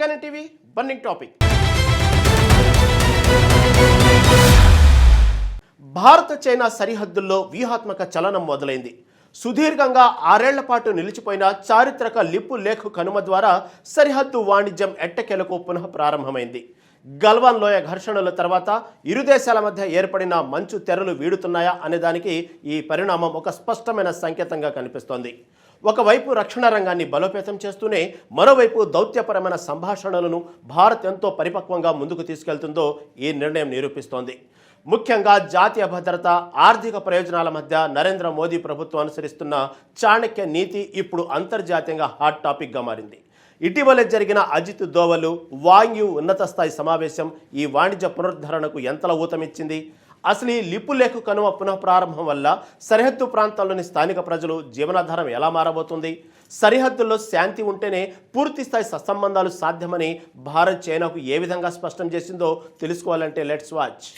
మెగానే TV burning topic. భారత China సరిహద్దుల్లో వ్యూహాత్మక చలనం మొదలైంది. సుదీర్ఘంగా 6 ఏళ్ల పాటు నిలిచిపోయిన చారిత్రక లిపు లేఖ్ కనుమ ద్వారా సరిహద్దు వాణిజ్యం ఎట్టకేలకు పునః ప్రారంభమైంది. గల్వాన్ లోయ ఘర్షణల తర్వాత ఇరు దేశాల మధ్య ఏర్పడిన మంచు తెరలు వీడుతున్నాయా అనేదానికి ఈ పరిణామం ఒక స్పష్టమైన సంకేతంగా కనిపిస్తోంది. ఒకవైపు రక్షణ రంగాన్ని బలోపేతం చేస్తూనే మరోవైపు దౌత్యపరమైన సంభాషణలను భారత్ ఎంతో పరిపక్వంగా ముందుకు తీసుకెళ్తుందో ఈ నిర్ణయం నిరూపిస్తోంది. ముఖ్యంగా జాతీయ భద్రత, ఆర్థిక ప్రయోజనాల మధ్య నరేంద్ర మోదీ ప్రభుత్వం అనుసరిస్తున్న చాణక్య నీతి ఇప్పుడు అంతర్జాతీయంగా హాట్ టాపిక్గా మారింది. ఇటీవలే జరిగిన అజిత్ దోవల్ వాంగ్ యు ఉన్నత స్థాయి సమావేశం ఈ వాణిజ్య పునరుద్ధరణకు ఎంతలా ఊతమిచ్చింది? అసలు ఈ లిపు లేఖ కనుమ పునః ప్రారంభం వల్ల సరిహద్దు ప్రాంతాల్లోని స్థానిక ప్రజలు జీవనాధారం ఎలా మారబోతుంది? సరిహద్దుల్లో శాంతి ఉంటేనే పూర్తి స్థాయి సత్సంబంధాలు సాధ్యమని భారత్ చైనాకు ఏ విధంగా స్పష్టం చేసిందో తెలుసుకోవాలంటే లెట్స్ వాచ్.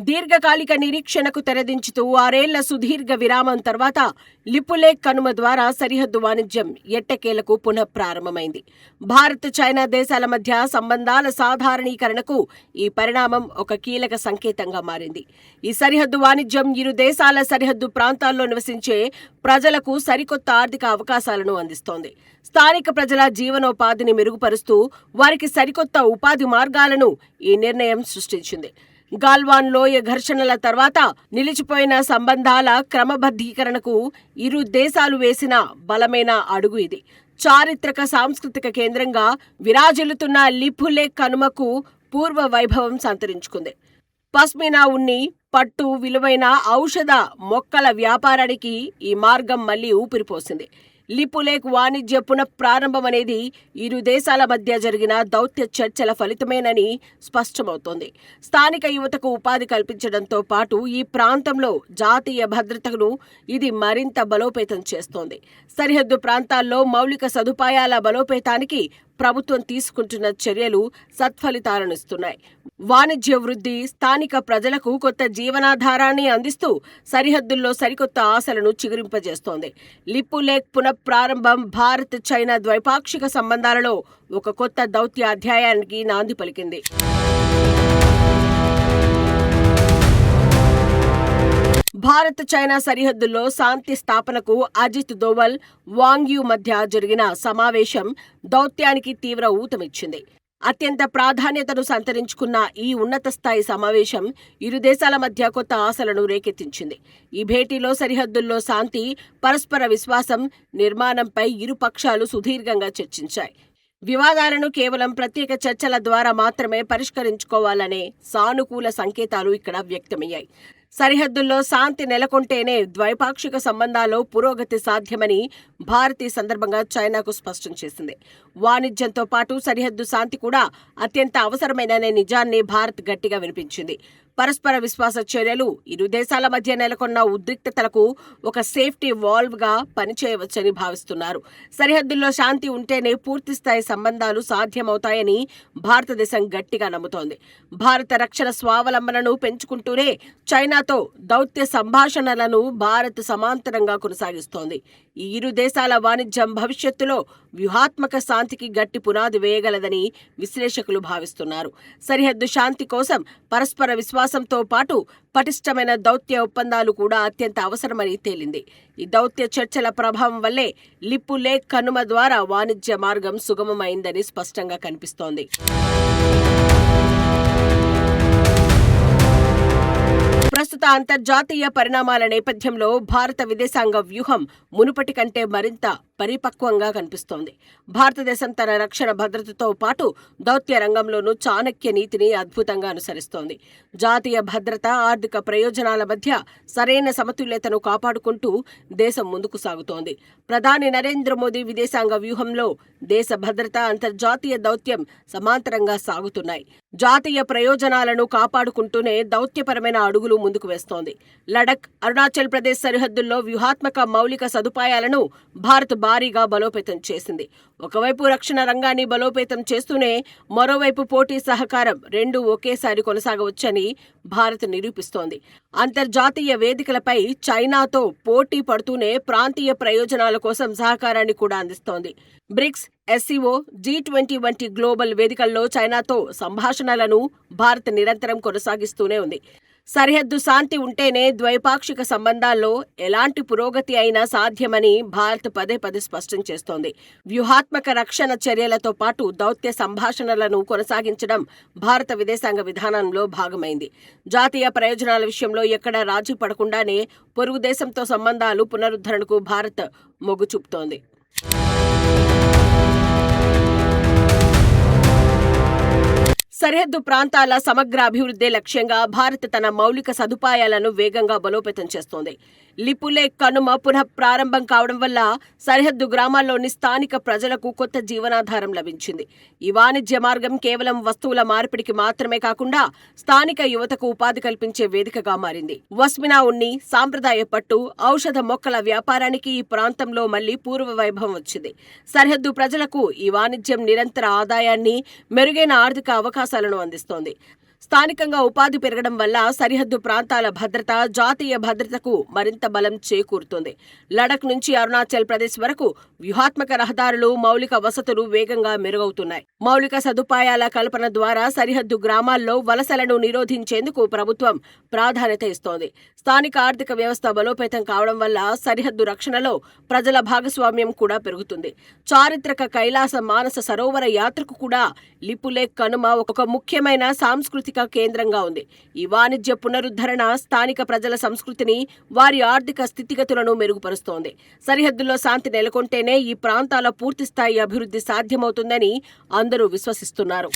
దీర్ఘకాలిక నిరీక్షణకు తెరదించుతూ 6 ఏళ్ల సుదీర్ఘ విరామం తర్వాత లిపులేఖ్ కనుమ ద్వారా సరిహద్దు వాణిజ్యం ఎట్టకేలకు పునః ప్రారంభమైంది. భారత్ చైనా దేశాల మధ్య సంబంధాల సాధారణీకరణకు ఈ పరిణామం ఒక కీలక సంకేతంగా మారింది. ఈ సరిహద్దు వాణిజ్యం ఇరు దేశాల సరిహద్దు ప్రాంతాల్లో నివసించే ప్రజలకు సరికొత్త ఆర్థిక అవకాశాలను అందిస్తోంది. స్థానిక ప్రజల జీవనోపాధిని మెరుగుపరుస్తూ వారికి సరికొత్త ఉపాధి మార్గాలను ఈ నిర్ణయం సృష్టించింది. గాల్వాన్ లోయ ఘర్షణల తర్వాత నిలిచిపోయిన సంబంధాల క్రమబద్ధీకరణకు ఇరు దేశాలు వేసిన బలమైన అడుగు ఇది. చారిత్రక సాంస్కృతిక కేంద్రంగా విరాజిల్లుతున్న లిపులేఖ్ కనుమకు పూర్వ వైభవం సంతరించుకుంది. పష్మినా ఉన్ని, పట్టు, విలువైన ఔషధ మొక్కల వ్యాపారానికి ఈ మార్గం మళ్లీ ఊపిరిపోసింది. లిపులేఖ్ వాణిజ్య పునఃప్రారంభం అనేది ఇరు దేశాల మధ్య జరిగిన దౌత్య చర్చల ఫలితమేనని స్పష్టమవుతోంది. స్థానిక యువతకు ఉపాధి కల్పించడంతో పాటు ఈ ప్రాంతంలో జాతీయ భద్రతను ఇది మరింత బలోపేతం చేస్తోంది. సరిహద్దు ప్రాంతాల్లో మౌలిక సదుపాయాల బలోపేతానికి ప్రభుత్వం తీసుకుంటున్న చర్యలు సత్ఫలితాలనిస్తున్నాయి. వాణిజ్య వృద్ధి స్థానిక ప్రజలకు కొత్త జీవనాధారాన్ని అందిస్తూ సరిహద్దుల్లో సరికొత్త ఆశలను చిగురింపజేస్తోంది. లిపులేఖ్ పునఃప్రారంభం భారత్ చైనా ద్వైపాక్షిక సంబంధాలలో ఒక కొత్త దౌత్య అధ్యాయానికి నాంది పలికింది. భారత్ చైనా సరిహద్దుల్లో శాంతి స్థాపనకు అజిత్ దోవల్, వాంగ్ యు మధ్య జరిగిన సమావేశం దౌత్యానికి తీవ్ర ఊతమిచ్చింది. అత్యంత ప్రాధాన్యతను సంతరించుకున్న ఈ ఉన్నత స్థాయి సమావేశం ఇరు దేశాల మధ్య కొత్త ఆశలను రేకెత్తించింది. ఈ భేటీలో సరిహద్దుల్లో శాంతి, పరస్పర విశ్వాసం నిర్మాణంపై ఇరు పక్షాలు సుదీర్ఘంగా చర్చించాయి. వివాదాలను కేవలం ప్రత్యేక చర్చల ద్వారా మాత్రమే పరిష్కరించుకోవాలనే సానుకూల సంకేతాలు ఇక్కడ వ్యక్తమయ్యాయి. సరిహద్దుల్లో శాంతి నెలకొంటేనే ద్వైపాక్షిక సంబంధాల్లో పురోగతి సాధ్యమని భారత్ ఈ సందర్భంగా చైనాకు స్పష్టం చేసింది. వాణిజ్యంతో పాటు సరిహద్దు శాంతి కూడా అత్యంత అవసరమైన నిజాన్ని భారత్ గట్టిగా వినిపించింది. పరస్పర విశ్వాస చర్యలు ఇరు దేశాల మధ్య నెలకొన్న ఉద్రిక్తతలకు ఒక సేఫ్టీ వాల్వ్ గా పనిచేయవచ్చని భావిస్తున్నారు. సరిహద్దుల్లో శాంతి ఉంటేనే పూర్తిస్థాయి సంబంధాలు సాధ్యమవుతాయని భారతదేశం గట్టిగా నమ్ముతోంది. భారత రక్షణ స్వావలంబనను పెంచుకుంటూనే చైనాతో దౌత్య సంభాషణలను భారత్ సమాంతరంగా కొనసాగిస్తోంది. ఈ ఇరు దేశాల వాణిజ్యం భవిష్యత్తులో వ్యూహాత్మక శాంతికి గట్టి పునాది వేయగలదని విశ్లేషకులు భావిస్తున్నారు. సరిహద్దు శాంతి కోసం పరస్పర విశ్వాసంతో పాటు పటిష్టమైన దౌత్య ఒప్పందాలు కూడా అత్యంత అవసరమని తేలింది. ఈ దౌత్య చర్చల ప్రభావం వల్లే లిపులేఖ్ కనుమ ద్వారా వాణిజ్య మార్గం సుగమమైందని స్పష్టంగా కనిపిస్తోంది. ప్రస్తుత అంతర్జాతీయ పరిణామాల నేపథ్యంలో భారత విదేశాంగ వ్యూహం మునుపటి కంటే మరింత పరిపక్వంగా కనిపిస్తోంది. భారతదేశం తన రక్షణ భద్రతతో పాటు దౌత్య రంగంలోనూ చాణక్య నీతిని అద్భుతంగా అనుసరిస్తోంది. జాతీయ భద్రత, ఆర్థిక ప్రయోజనాల మధ్య సరైన సమతుల్యతను కాపాడుకుంటూ దేశం ముందుకు సాగుతోంది. ప్రధాని నరేంద్ర మోదీ విదేశాంగ వ్యూహంలో దేశ భద్రత, అంతర్జాతీయ దౌత్యం సమాంతరంగా సాగుతున్నాయి. జాతీయ ప్రయోజనాలను కాపాడుకుంటూనే దౌత్యపరమైన అడుగులు ముందుకు వేస్తోంది. లడఖ్, అరుణాచల్ ప్రదేశ్ సరిహద్దుల్లో వ్యూహాత్మక మౌలిక సదుపాయాలను భారత్ భారీగా బలోపేతం చేసింది. ఒకవైపు రక్షణ రంగాన్ని బలోపేతం చేస్తూనే మరోవైపు పోటీ సహకారం రెండూ ఒకేసారి కొనసాగవచ్చని భారత్ నిరూపిస్తోంది. అంతర్జాతీయ వేదికలపై చైనాతో పోటీ పడుతూనే ప్రాంతీయ ప్రయోజనాల కోసం సహకారాన్ని కూడా అందిస్తోంది. బ్రిక్స్, SCO, G20 వంటి గ్లోబల్ వేదికల్లో చైనాతో సంభాషణలను భారత్ నిరంతరం కొనసాగిస్తూనే ఉంది. సరిహద్దు శాంతి ఉంటేనే ద్వైపాక్షిక సంబంధాల్లో ఎలాంటి పురోగతి అయినా సాధ్యమని భారత్ పదే పదే స్పష్టం చేస్తోంది. వ్యూహాత్మక రక్షణ చర్యలతో పాటు దౌత్య సంభాషణలను కొనసాగించడం భారత విదేశాంగ విధానంలో భాగమైంది. జాతీయ ప్రయోజనాల విషయంలో ఎక్కడా రాజీ పడకుండానే పొరుగు దేశంతో సంబంధాలు పునరుద్ధరణకు భారత్ మొగ్గు చూపుతోంది. సరిహద్దు ప్రాంతాల సమగ్ర అభివృద్ధి లక్ష్యంగా భారత్ తన మౌలిక సదుపాయాలను వేగంగా బలోపేతం చేస్తోంది. లిపులే కనుమ పునః ప్రారంభం కావడం వల్ల సరిహద్దు గ్రామాల్లోని స్థానిక ప్రజలకు కొత్త జీవనాధారం లభించింది. ఈ వాణిజ్య మార్గం కేవలం వస్తువుల మార్పిడికి మాత్రమే కాకుండా స్థానిక యువతకు ఉపాధి కల్పించే వేదికగా మారింది. వస్మినా ఉన్ని, సాంప్రదాయ పట్టు, ఔషధ మొక్కల వ్యాపారానికి ఈ ప్రాంతంలో మళ్లీ పూర్వ వైభవం వచ్చింది. సరిహద్దు ప్రజలకు ఈ వాణిజ్యం నిరంతర ఆదాయాన్ని, మెరుగైన ఆర్థిక అవకాశాలను అందిస్తోంది. స్థానికంగా ఉపాధి పెరగడం వల్ల సరిహద్దు ప్రాంతాల భద్రత, జాతీయ భద్రతకు మరింత బలం చేకూరుతుంది. లడఖ్ నుంచి అరుణాచల్ ప్రదేశ్ వరకు వ్యూహాత్మక రహదారులు, మౌలిక వసతులు వేగంగా మెరుగవుతున్నాయి. మౌలిక సదుపాయాల కల్పన ద్వారా సరిహద్దు గ్రామాల్లో వలసలను నిరోధించేందుకు ప్రభుత్వం ప్రాధాన్యత ఇస్తోంది. స్థానిక ఆర్థిక వ్యవస్థ బలోపేతం కావడం వల్ల సరిహద్దు రక్షణలో ప్రజల భాగస్వామ్యం కూడా పెరుగుతుంది. చారిత్రక కైలాస మానస సరోవర యాత్రకు కూడా లిపులే కనుమ ఒక ముఖ్యమైన సాంస్కృతిక కేంద్రంగా ఉంది. ఈ వాణిజ్య పునరుద్ధరణ స్థానిక ప్రజల సంస్కృతిని, వారి ఆర్థిక స్థితిగతులను మెరుగుపరుస్తోంది. సరిహద్దుల్లో శాంతి నెలకొంటేనే ఈ ప్రాంతాల పూర్తిస్థాయి అభివృద్ధి సాధ్యమవుతుందని అందరూ విశ్వసిస్తున్నారు.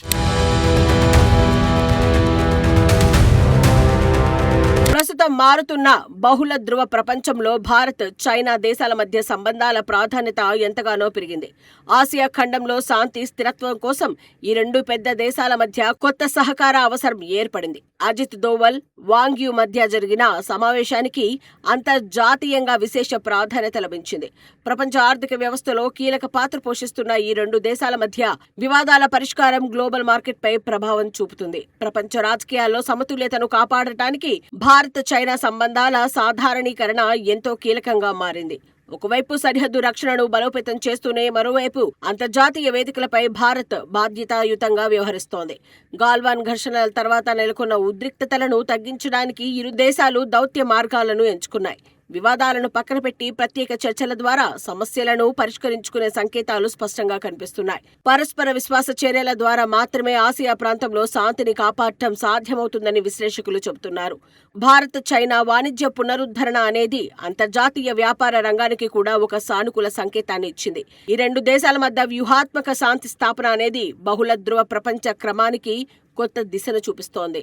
ప్రస్తుతం మారుతున్న బహుళ ధృవ ప్రపంచంలో భారత్, చైనా దేశాల మధ్య సంబంధాల ప్రాధాన్యత ఎంతగానో పెరిగింది. ఆసియా ఖండంలో శాంతి, స్థిరత్వం కోసం ఈ రెండు పెద్ద దేశాల మధ్య కొత్త సహకార అవసరం ఏర్పడింది. అజిత్ దోవల్, వాంగ్ యు మధ్య జరిగిన సమావేశానికి అంతర్జాతీయంగా విశేష ప్రాధాన్యత లభించింది. ప్రపంచ ఆర్థిక వ్యవస్థలో కీలక పాత్ర పోషిస్తున్న ఈ రెండు దేశాల మధ్య వివాదాల పరిష్కారం గ్లోబల్ మార్కెట్పై ప్రభావం చూపుతుంది. ప్రపంచ రాజకీయాల్లో సమతుల్యతను కాపాడటానికి భారత్, చైనా సంబంధాల సాధారణీకరణ ఎంతో కీలకంగా మారింది. ఒకవైపు సరిహద్దు రక్షణను బలోపేతం చేస్తూనే మరోవైపు అంతర్జాతీయ వేదికలపై భారత్ బాధ్యతాయుతంగా వ్యవహరిస్తోంది. గాల్వాన్ ఘర్షణల తర్వాత నెలకొన్న ఉద్రిక్తతలను తగ్గించడానికి ఇరు దేశాలు దౌత్య మార్గాలను ఎంచుకున్నాయి. వివాదాలను పక్కన పెట్టి ప్రత్యేక చర్చల ద్వారా సమస్యలను పరిష్కరించుకునే సంకేతాలు స్పష్టంగా కనిపిస్తున్నాయి. పరస్పర విశ్వాస చర్యల ద్వారా మాత్రమే ఆసియా ప్రాంతంలో శాంతిని కాపాడటం సాధ్యమవుతుందని విశ్లేషకులు చెబుతున్నారు. భారత్, చైనా వాణిజ్య పునరుద్ధరణ అనేది అంతర్జాతీయ వ్యాపార రంగానికి కూడా ఒక సానుకూల సంకేతాన్ని ఇచ్చింది. ఈ రెండు దేశాల మధ్య వ్యూహాత్మక శాంతి స్థాపన అనేది బహుళ ధృవ ప్రపంచ క్రమానికి కొత్త దిశను చూపిస్తోంది.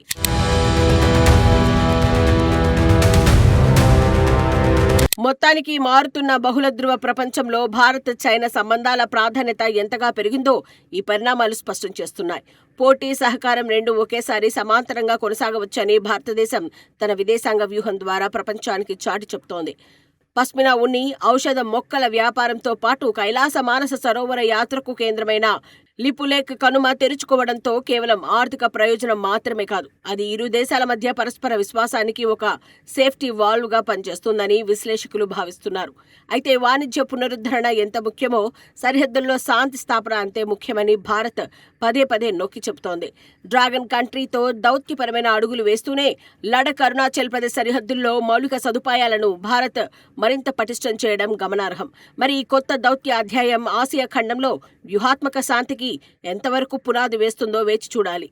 మొత్తానికి మారుతున్న బహుళ ధృవ ప్రపంచంలో భారత్, చైనా సంబంధాల ప్రాధాన్యత ఎంతగా పెరిగిందో ఈ పరిణామాలు స్పష్టం చేస్తున్నాయి. పోటీ, సహకారం రెండూ ఒకేసారి సమాంతరంగా కొనసాగవచ్చని భారతదేశం తన విదేశాంగ వ్యూహం ద్వారా ప్రపంచానికి చాటి చెబుతోంది. పష్మినా ఉన్ని, ఔషధ మొక్కల వ్యాపారంతో పాటు కైలాస మానస సరోవర యాత్రకు కేంద్రమైన లిపులేక్ కనుమ తెరుచుకోవడంతో కేవలం ఆర్థిక ప్రయోజనం మాత్రమే కాదు, అది ఇరు దేశాల మధ్య పరస్పర విశ్వాసానికి ఒక సేఫ్టీ వాల్వ్గా పనిచేస్తుందని విశ్లేషకులు భావిస్తున్నారు. అయితే వాణిజ్య పునరుద్ధరణ ఎంత ముఖ్యమో సరిహద్దుల్లో శాంతి స్థాపన అంతే ముఖ్యమని భారత్ పదే పదే నొక్కి చెబుతోంది. డ్రాగన్ కంట్రీతో దౌత్యపరమైన అడుగులు వేస్తూనే లడఖ్, అరుణాచల్ ప్రదేశ్ సరిహద్దుల్లో మౌలిక సదుపాయాలను భారత్ మరింత పటిష్టం చేయడం గమనార్హం. మరి ఈ కొత్త దౌత్య అధ్యాయం ఆసియా ఖండంలో వ్యూహాత్మక శాంతికి ఎంతవరకు పునాది వేస్తుందో వేచి చూడాలి.